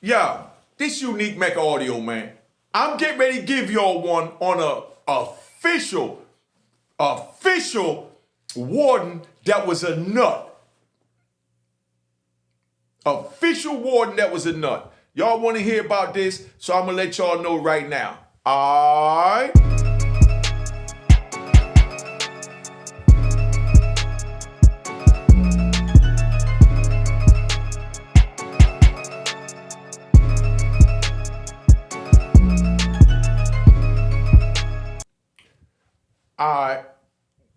Yo, this unique Mecca audio, man. I'm getting ready to give y'all one on a official warden that was a nut. Official warden that was a nut. Y'all want to hear about this? So I'm gonna let y'all know right now. Alright. Alright.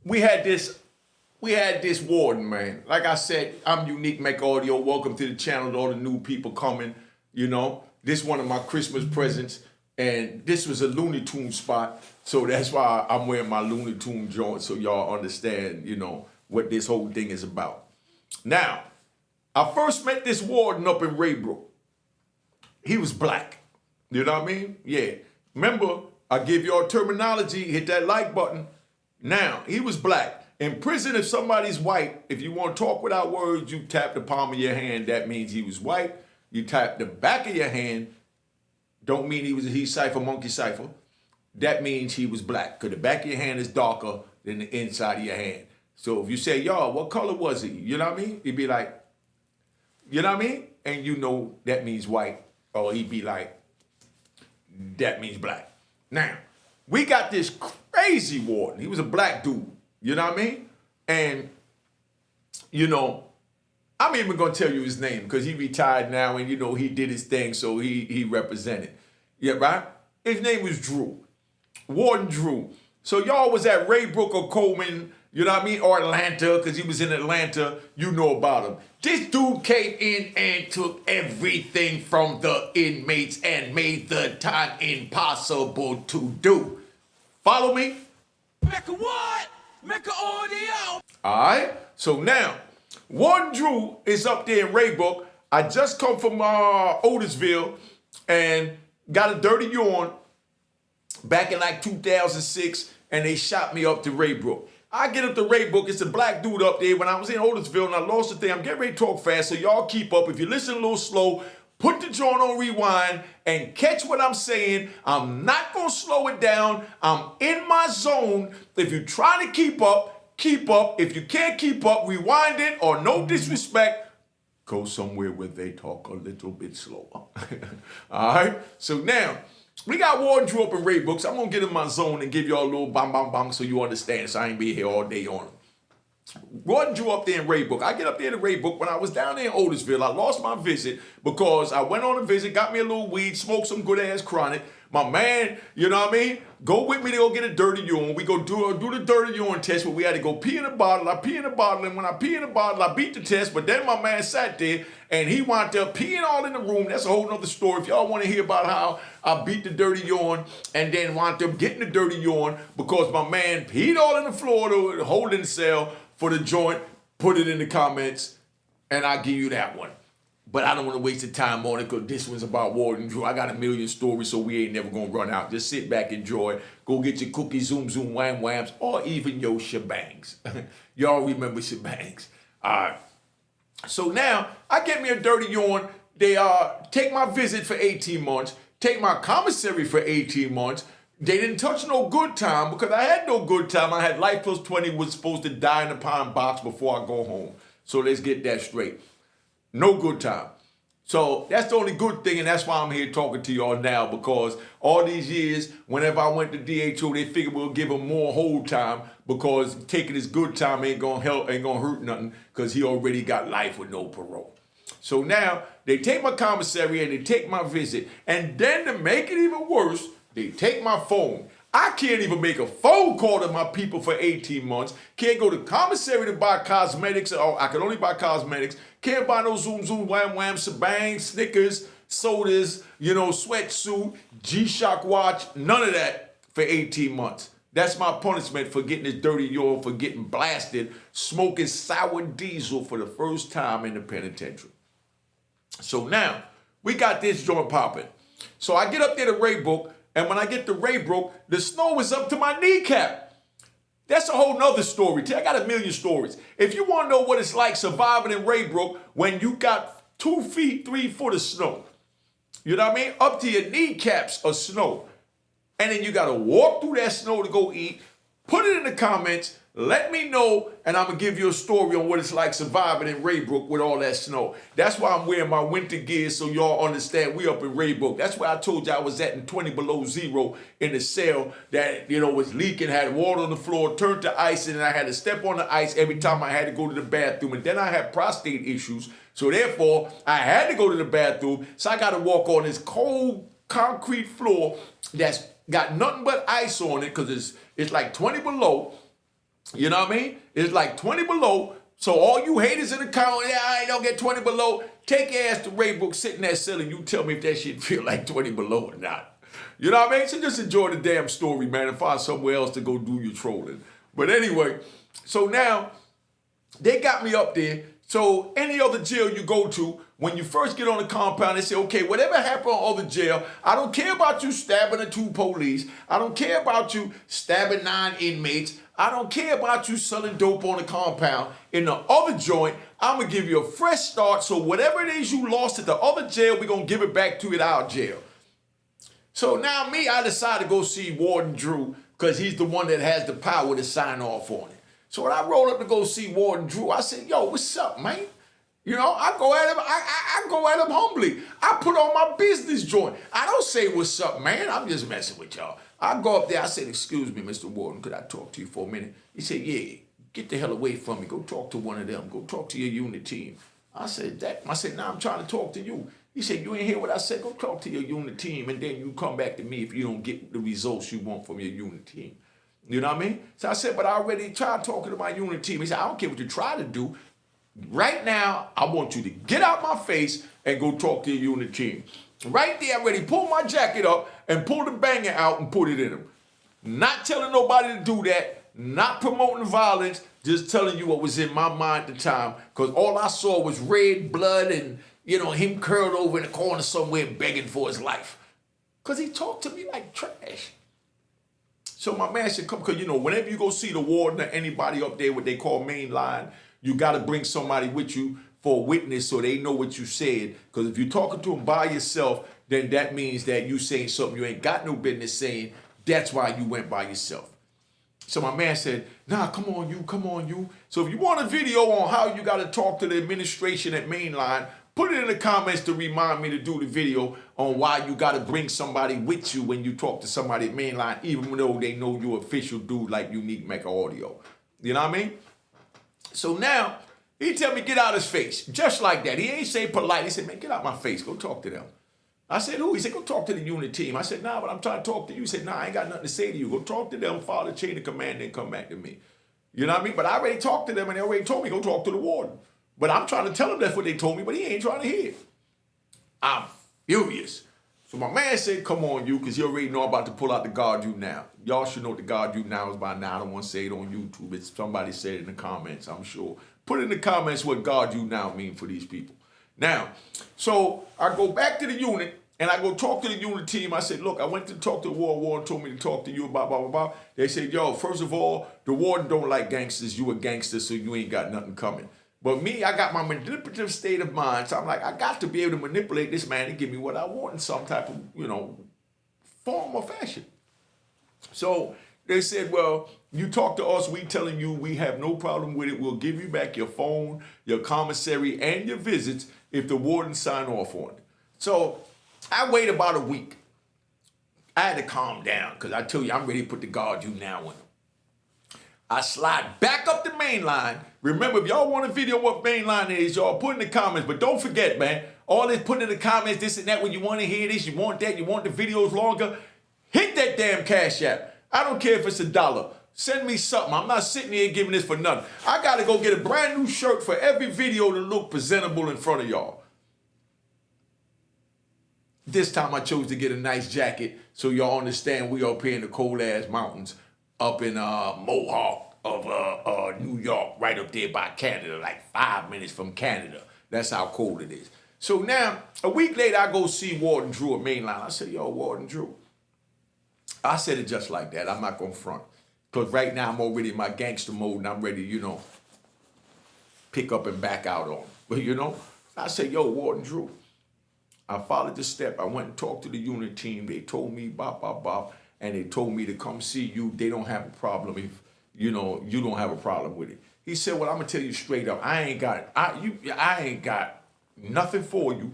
We had this warden, man. Like I said, I'm Unique Make Audio. Welcome to the channel to all the new people coming. You know, this one of my Christmas presents, and this was a Looney Tune spot, so that's why I'm wearing my Looney Tune joint, so y'all understand, you know, what this whole thing is about. Now, I first met this warden up in Raybrook. He was black. You know what I mean? Yeah. Remember, I give y'all terminology, hit that like button. Now, he was black. In prison, if somebody's white, if you want to talk without words, you tap the palm of your hand, that means he was white. You tap the back of your hand, don't mean he was a he cipher, monkey cipher. That means he was black, because the back of your hand is darker than the inside of your hand. So if you say, yo, what color was he? You know what I mean? He'd be like, you know what I mean? And you know that means white. Or he'd be like, that means black. Now, we got this crazy warden. He was a black dude. You know what I mean? And, you know, I'm even going to tell you his name because he retired now and, you know, he did his thing, so he represented. Yeah, right? His name was Drew. Warden Drew. So y'all was at Raybrook or Coleman, you know what I mean? Or Atlanta, because he was in Atlanta. You know about him. This dude came in and took everything from the inmates and made the time impossible to do. Follow me? Mecca what? Mecca audio. All right. So now, Warden Drew is up there in Raybrook. I just come from Otisville and got a dirty yawn back in like 2006, and they shot me up to Raybrook. I get up to Raybrook. It's a black dude up there. When I was in Otisville and I lost the thing, I'm getting ready to talk fast, so y'all keep up. If you listen a little slow, put the joint on rewind and catch what I'm saying. I'm not going to slow it down. I'm in my zone. If you're trying to keep up, keep up. If you can't keep up, rewind it, or no disrespect, go somewhere where they talk a little bit slower. All right? So now, we got Warden Drew up in Raybrook, so I'm going to get in my zone and give y'all a little bang, bang, bang so you understand, so I ain't be here all day on him. Warden Drew up there in Raybrook. I get up there to Raybrook. When I was down there in Otisville, I lost my visit because I went on a visit, got me a little weed, smoked some good-ass chronic. My man, you know what I mean? Go with me to go get a dirty urine. We go do the dirty urine test, but we had to go pee in a bottle. I pee in a bottle, and when I pee in a bottle, I beat the test, but then my man sat there, and he wound up peeing all in the room. That's a whole nother story. If y'all want to hear about how I beat the dirty urine and then wound up getting the dirty urine because my man peed all in the floor to hold in the cell for the joint, put it in the comments, and I'll give you that one. But I don't want to waste the time on it because this one's about Warden Drew. I got a million stories, so we ain't never going to run out. Just sit back, enjoy. Go get your cookies, zoom, zoom, wham, whams, or even your shebangs. Y'all remember shebangs. All right. So now, I get me a dirty yawn. They take my visit for 18 months, take my commissary for 18 months. They didn't touch no good time because I had no good time. I had life plus 20, was supposed to die in the pine box before I go home. So let's get that straight. No good time. So that's the only good thing, and that's why I'm here talking to y'all now, because all these years, whenever I went to DHO, they figured we'll give him more hold time because taking his good time ain't gonna help, ain't gonna hurt nothing because he already got life with no parole. So now they take my commissary and they take my visit, and then to make it even worse, they take my phone. I can't even make a phone call to my people for 18 months. Can't go to commissary to buy cosmetics, or I can only buy cosmetics. Can't buy no zoom, zoom, wham, wham, shebang, Snickers, sodas, you know, sweatsuit, G-Shock watch, none of that for 18 months. That's my punishment for getting this dirty urine, for getting blasted, smoking sour diesel for the first time in the penitentiary. So now, we got this joint popping. So I get up there to Raybrook, and when I get to Raybrook, the snow is up to my kneecap. That's a whole nother story. I got a million stories. If you want to know what it's like surviving in Raybrook when you got 2 feet, 3 foot of snow, You know what I mean? Up to your kneecaps of snow. And then you got to walk through that snow to go eat. Put it in the comments. Let me know, and I'm going to give you a story on what it's like surviving in Raybrook with all that snow. That's why I'm wearing my winter gear, so y'all understand we up in Raybrook. That's where I told you I was at in 20 below zero in the cell that, was leaking, had water on the floor, turned to ice, and I had to step on the ice every time I had to go to the bathroom. And then I had prostate issues, so therefore I had to go to the bathroom, so I got to walk on this cold concrete floor that's got nothing but ice on it because it's like 20 below. You know what I mean? It's like 20 below. So all you haters in the comment, I don't get 20 below. Take your ass to Raybrook, sit in that cell, and you tell me if that shit feel like 20 below or not. You know what I mean? So just enjoy the damn story, man, and find somewhere else to go do your trolling. But anyway, so now they got me up there. So any other jail you go to, when you first get on the compound, they say, okay, whatever happened on other jail, I don't care about you stabbing the 2 police. I don't care about you stabbing 9 inmates. I don't care about you selling dope on the compound. In the other joint, I'm going to give you a fresh start. So whatever it is you lost at the other jail, we're going to give it back to you at our jail. So now I decided to go see Warden Drew because he's the one that has the power to sign off on it. So when I rolled up to go see Warden Drew, I said, yo, what's up, man? I go at him, I go at him humbly. I put on my business joint. I don't say what's up, man. I'm just messing with y'all. I go up there, I said, excuse me, Mr. Warden, could I talk to you for a minute? He said, yeah, get the hell away from me. Go talk to one of them. Go talk to your unit team. I said, nah, I'm trying to talk to you. He said, you ain't hear what I said? Go talk to your unit team, and then you come back to me if you don't get the results you want from your unit team. You know what I mean? So I said, but I already tried talking to my unit team. He said, I don't care what you try to do. Right now, I want you to get out my face and go talk to your unit team. Right there, I already pulled my jacket up and pulled the banger out and put it in him. Not telling nobody to do that, not promoting violence, just telling you what was in my mind at the time, because all I saw was red blood and, him curled over in the corner somewhere begging for his life. Because he talked to me like trash. So my man said, come, because, whenever you go see the warden or anybody up there, what they call main line, you got to bring somebody with you for a witness so they know what you said. Because if you're talking to them by yourself, then that means that you saying something you ain't got no business saying. That's why you went by yourself. So my man said, nah, come on, you. So if you want a video on how you got to talk to the administration at Mainline, put it in the comments to remind me to do the video on why you got to bring somebody with you when you talk to somebody at Mainline, even though they know you're official dude like Unique Mecca Audio. You know what I mean? So now, he tell me, get out his face. Just like that. He ain't say polite. He said, man, get out my face. Go talk to them. I said, who? He said, go talk to the unit team. I said, nah, but I'm trying to talk to you. He said, nah, I ain't got nothing to say to you. Go talk to them, follow the chain of command, then come back to me. You know what I mean? But I already talked to them, and they already told me, go talk to the warden. But I'm trying to tell him that's what they told me, but he ain't trying to hear. I'm furious. So my man said, come on, you, because you already know I'm about to pull out the guard you now. Y'all should know what the guard you now is by now. I don't want to say it on YouTube. It's somebody said it in the comments, I'm sure. Put in the comments what guard you now mean for these people. Now, so I go back to the unit, and I go talk to the unit team. I said, look, I went to talk to the warden told me to talk to you about blah, blah, blah. They said, yo, first of all, the warden don't like gangsters. You a gangster, so you ain't got nothing coming. But me, I got my manipulative state of mind. So I'm like, I got to be able to manipulate this man to give me what I want in some type of, form or fashion. So they said, well, you talk to us, we telling you we have no problem with it. We'll give you back your phone, your commissary, and your visits if the warden sign off on it. So I wait about a week. I had to calm down because I tell you, I'm ready to put the guard you now in them. I slide back up the main line. Remember, if y'all want a video of what main line is, y'all put in the comments. But don't forget, man, all this put in the comments, this and that, when you want to hear this, you want that, you want the videos longer, hit that damn Cash App. I don't care if it's $1. Send me something. I'm not sitting here giving this for nothing. I got to go get a brand new shirt for every video to look presentable in front of y'all. This time I chose to get a nice jacket so y'all understand we up here in the cold-ass mountains up in Mohawk of New York, right up there by Canada, like 5 minutes from Canada. That's how cold it is. So now, a week later, I go see Warden Drew at Mainline. I said, yo, Warden Drew. I said it just like that. I'm not going to front. Because right now, I'm already in my gangster mode, and I'm ready, pick up and back out on. But, I said, yo, Warden Drew, I followed the step. I went and talked to the unit team. They told me bop, bop, bop, and they told me to come see you. They don't have a problem if, you don't have a problem with it. He said, well, I'm gonna tell you straight up, I ain't got nothing for you.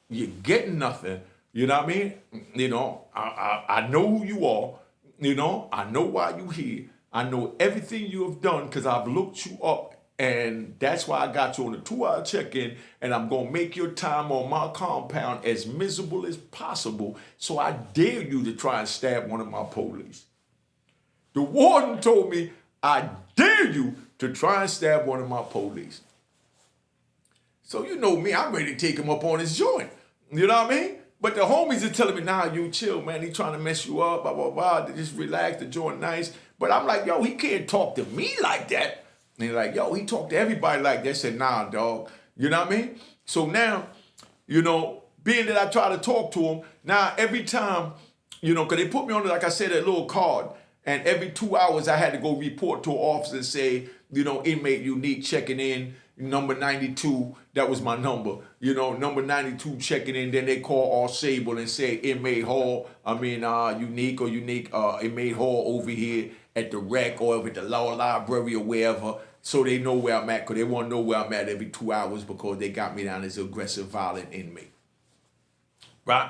You're getting nothing. You know what I mean? I know who you are. I know why you here. I know everything you have done because I've looked you up. And that's why I got you on a 2-hour check-in, and I'm going to make your time on my compound as miserable as possible. So I dare you to try and stab one of my police. The warden told me, I dare you to try and stab one of my police. So you know me, I'm ready to take him up on his joint. You know what I mean? But the homies are telling me, nah, you chill, man. He trying to mess you up, blah, blah, blah. Just relax, the joint nice. But I'm like, yo, he can't talk to me like that. And they're like, yo, he talked to everybody like that. I said, nah, dog. You know what I mean? So now, being that I try to talk to him, now every time, because they put me on, like I said, a little card. And every 2 hours I had to go report to an officer and say, inmate unique checking in, number 92, that was my number. Number 92 checking in. Then they call all Sable and say, inmate Hall, unique, inmate Hall over here at the rec or at the law library or wherever. So they know where I'm at, because they want to know where I'm at every 2 hours because they got me down as an aggressive, violent inmate. Right?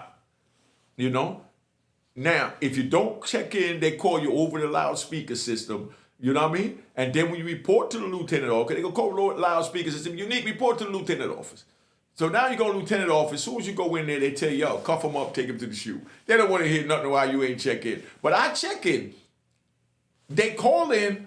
Now, if you don't check in, they call you over the loudspeaker system. You know what I mean? And then when you report to the lieutenant office, they go call the loudspeaker system, unique, report to the lieutenant office. So now you go to the lieutenant office. As soon as you go in there, they tell you, yo, cuff them up, take them to the shoe. They don't want to hear nothing while you ain't check in. But I check in. They call in.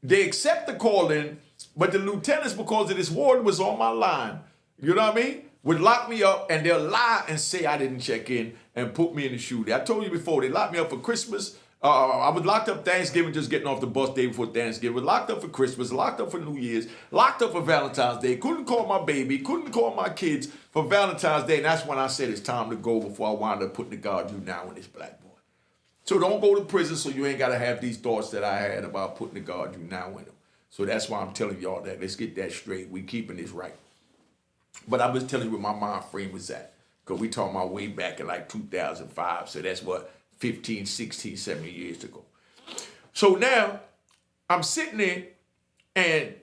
They accept the call in, but the lieutenants, because of this warden was on my line, you know what I mean, would lock me up, and they'll lie and say I didn't check in and put me in the shoe. I told you before, they locked me up for Christmas. I was locked up Thanksgiving, just getting off the bus day before Thanksgiving. Was locked up for Christmas, locked up for New Year's, locked up for Valentine's Day. Couldn't call my baby, couldn't call my kids for Valentine's Day. And that's when I said it's time to go before I wound up putting the guard you down with this black boy. So don't go to prison so you ain't got to have these thoughts that I had about putting the guard you now in them. So that's why I'm telling y'all that. Let's get that straight. We keeping this right. But I was telling you where my mind frame was at. Because we talking about way back in like 2005. So that's what, 15, 16, 17 years ago. So now I'm sitting there and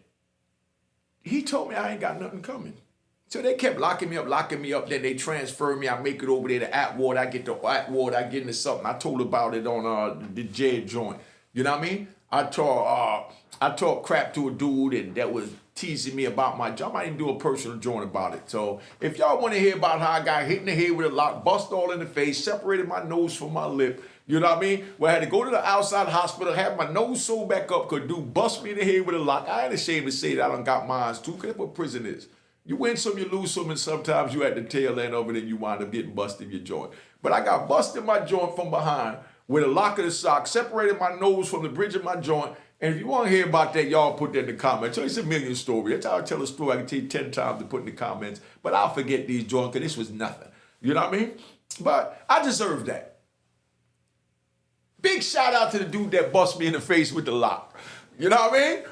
he told me I ain't got nothing coming. So they kept locking me up. Then they transfer me. I make it over there to Atwater. I get to Atwater. I get into something. I told about it on the jail joint. You know what I mean? I talk crap to a dude and that was teasing me about my job. I might even do a personal joint about it. So if y'all want to hear about how I got hit in the head with a lock, bust all in the face, separated my nose from my lip, you know what I mean? Where I had to go to the outside hospital, have my nose sewed back up, could dude bust me in the head with a lock. I ain't ashamed to say that I done got mines too, because that's what prison is. You win some, you lose some, and sometimes you at the tail end of it and you wind up getting busted in your joint. But I got busted my joint from behind with a lock of the sock, separated my nose from the bridge of my joint. And if you want to hear about that, y'all put that in the comments. So it's a million story. That's how I tell a story. I can tell you 10 times to put in the comments. But I'll forget these joints because this was nothing. You know what I mean? But I deserve that. Big shout out to the dude that bust me in the face with the lock. You know what I mean?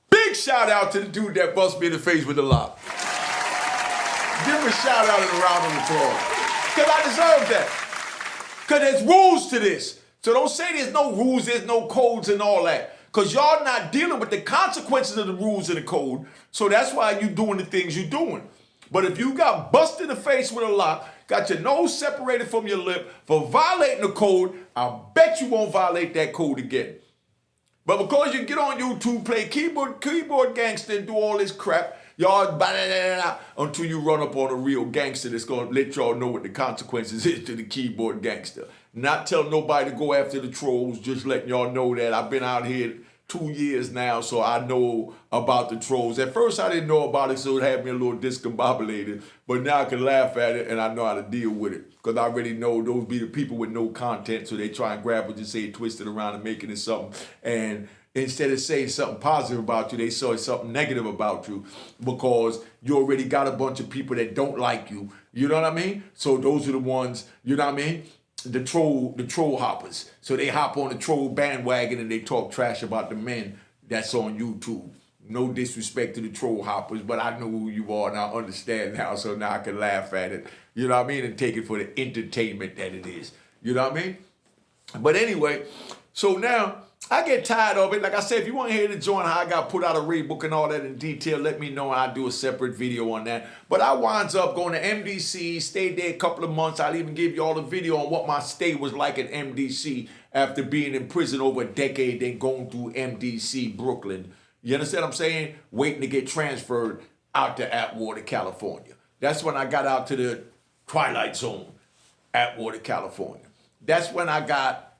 Big shout out to the dude that bust me in the face with the lock. Give him a shout out and a round of applause. Because I deserve that. Because there's rules to this. So don't say there's no rules, there's no codes and all that. Because y'all not dealing with the consequences of the rules and the code. So that's why you doing the things you're doing. But if you got busted in the face with a lock, got your nose separated from your lip for violating the code, I bet you won't violate that code again. But because you get on YouTube, play keyboard gangster and do all this crap, y'all until you run up on a real gangster that's going to let y'all know what the consequences is to the keyboard gangster. Not tell nobody to go after the trolls, just letting y'all know that I've been out here 2 years now, so I know about the trolls. At first, I didn't know about it, so it had me a little discombobulated. But now I can laugh at it, and I know how to deal with it. Because I already know those be the people with no content, so they try and grab what you say, twist it around and make it into something. And instead of saying something positive about you, they say something negative about you because you already got a bunch of people that don't like you. You know what I mean? So those are the ones, you know what I mean? The troll hoppers. So they hop on the troll bandwagon and they talk trash about the men that's on YouTube. No disrespect to the troll hoppers, but I know who you are and I understand now, so now I can laugh at it. You know what I mean? And take it for the entertainment that it is. You know what I mean? But anyway, so now I get tired of it. Like I said, if you want to hear the joint, how I got put out a raid book and all that in detail, let me know. I'll do a separate video on that. But I winds up going to MDC, stayed there a couple of months. I'll even give you all the video on what my stay was like at MDC after being in prison over a decade, then going through MDC, Brooklyn. You understand what I'm saying? Waiting to get transferred out to Atwater, California. That's when I got out to the Twilight Zone, Atwater, California. That's when I got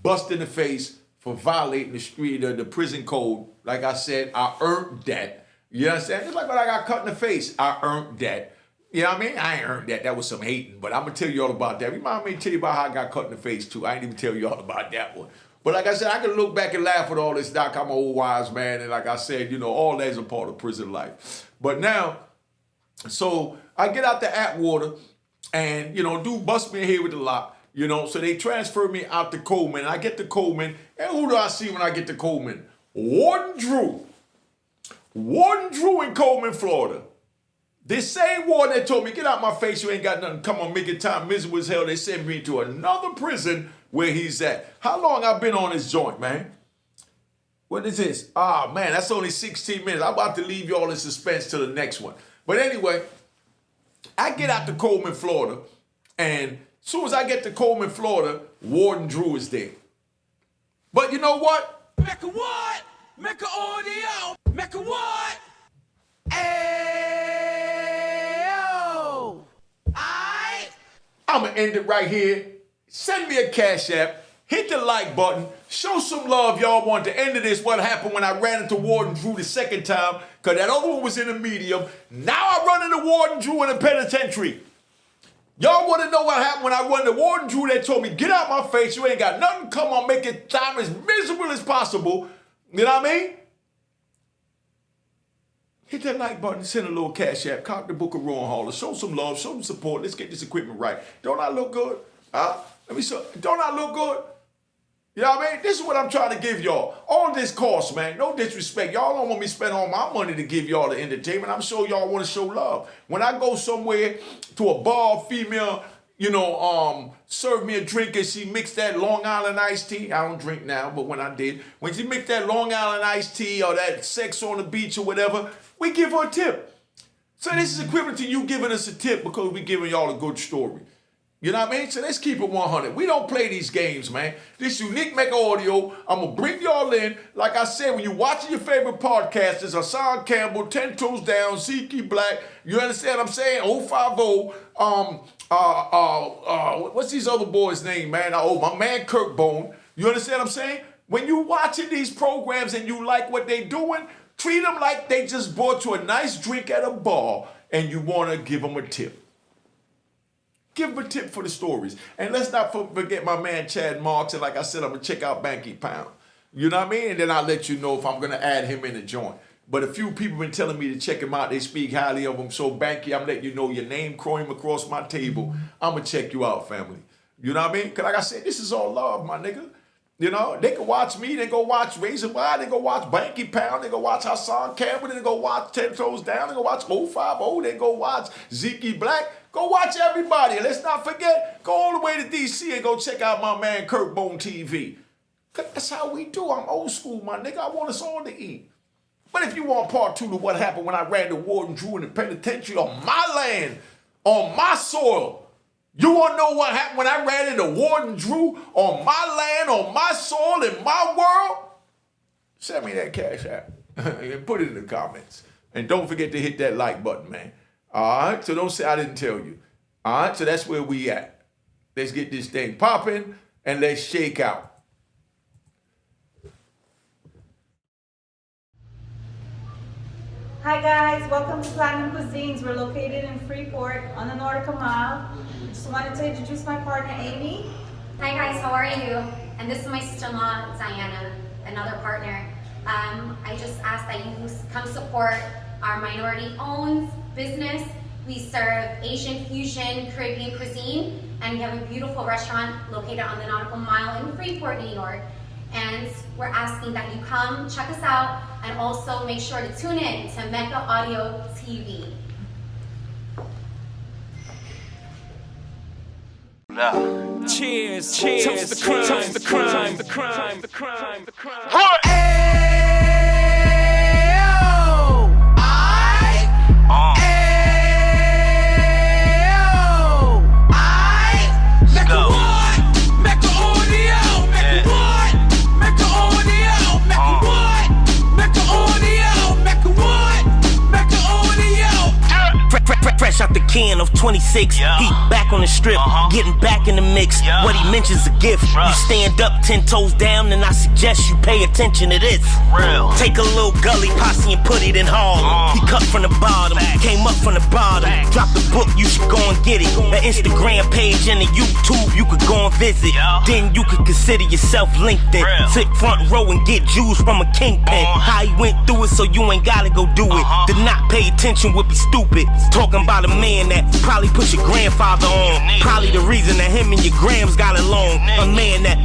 busted in the face for violating the prison code. Like I said, I earned that. You understand? Just like when I got cut in the face, I earned that. You know what I mean? I ain't earned that. That was some hating, but I'm going to tell you all about that. Remind me to tell you about how I got cut in the face, too. I ain't even tell you all about that one. But like I said, I can look back and laugh at all this, Doc. I'm an old wise man, and like I said, you know, all that's a part of prison life. But now, so I get out to Atwater, and, you know, dude bust me in here with the lock. You know, so they transfer me out to Coleman. I get to Coleman, and who do I see when I get to Coleman? Warden Drew. Warden Drew in Coleman, Florida. This same warden that told me, get out my face, you ain't got nothing, come on, make it time, miserable as hell. They sent me to another prison where he's at. How long I been on this joint, man? What is this? Ah, man, that's only 16 minutes. I'm about to leave you all in suspense to the next one. But anyway, I get out to Coleman, Florida, and as soon as I get to Coleman, Florida, Warden Drew is there. But you know what? Mecca what? Mecca audio. Mecca what? Ayo. I'm going to end it right here. Send me a Cash App. Hit the like button. Show some love, y'all. Want the end of this, what happened when I ran into Warden Drew the second time, because that other one was in the medium. Now I run into Warden Drew in the penitentiary. Y'all want to know what happened when I run to Warden Drew that told me, get out my face, you ain't got nothing, come on, make it time as miserable as possible. You know what I mean? Hit that like button, send a little Cash App, cop the book of Ron Holler, show some love, show some support, let's get this equipment right. Don't I look good? Huh? Let me show, don't I look good? You know what I mean? This is what I'm trying to give y'all. All this costs, man. No disrespect. Y'all don't want me to spend all my money to give y'all the entertainment. I'm sure y'all want to show love. When I go somewhere to a bar, female, you know, serve me a drink and she mixed that Long Island iced tea. I don't drink now, but when I did. When she mixed that Long Island iced tea or that sex on the beach or whatever, we give her a tip. So this is equivalent to you giving us a tip because we giving y'all a good story. You know what I mean? So let's keep it 100. We don't play these games, man. This unique Mecca audio, I'm going to bring y'all in. Like I said, when you're watching your favorite podcasters, Hassan Campbell, 10 Toes Down, Zeke Black, you understand what I'm saying? 050, what's these other boys' name, man? Oh, my man Kirk Bone. You understand what I'm saying? When you watching these programs and you like what they doing, treat them like they just bought you a nice drink at a bar and you want to give them a tip. Give him a tip for the stories. And let's not forget my man Chad Marks. And like I said, I'm going to check out Banky Pound. You know what I mean? And then I'll let you know if I'm going to add him in the joint. But a few people been telling me to check him out. They speak highly of him. So Banky, I'm letting you know your name crawling across my table. I'm going to check you out, family. You know what I mean? Because like I said, this is all love, my nigga. You know, they can watch me, they go watch Razor Wire, they go watch Banky Pound, they go watch Hassan Campbell, they go watch 10 Toes Down, they go watch 050, they go watch Zeke Black. Go watch everybody. And let's not forget, go all the way to DC and go check out my man Kirk Bone TV. Cause that's how we do. I'm old school, my nigga. I want us all to eat. But if you want part 2 to what happened when I ran to Warden Drew in the penitentiary on my land, on my soil, you want to know what happened when I ran into Warden Drew on my land, on my soil, in my world? Send me that Cash App and put it in the comments. And don't forget to hit that like button, man. All right? So don't say I didn't tell you. All right? So that's where we at. Let's get this thing popping and let's shake out. Hi guys, welcome to Platinum Cuisines. We're located in Freeport on the Nautical Mile. Just wanted to introduce my partner, Amy. Hi guys, how are you? And this is my sister-in-law, Diana, another partner. I just ask that you come support our minority-owned business. We serve Asian fusion, Caribbean cuisine, and we have a beautiful restaurant located on the Nautical Mile in Freeport, New York. And we're asking that you come check us out and also make sure to tune in to Mecca Audio TV. Cheers, cheers, toast the crime, toast the crime, the crime, the crime, the crime. What? Mecca what? Mecca audio. Mecca what? Mecca audio. Mecca what? Mecca audio. Mecca what? Mecca audio. Fresh out the can of 26, Yeah. He back on the strip, getting back in the mix. Yeah. What he mentions a gift. Bruh. You stand up 10 toes down, and I suggest you pay attention to this. Real. Take a little gully posse and put it in Harlem. He cut from the bottom, came up from the bottom. Drop the book, you should go and get it. The Instagram page and the YouTube, you could go and visit. Yeah. Then you could consider yourself LinkedIn. Real. Sit front row and get Jews from a kingpin. How he went through it, so you ain't gotta go do it. To not pay attention would be stupid. Talking about a man that probably put your grandfather on. Probably the reason that him and your grams got along. A man that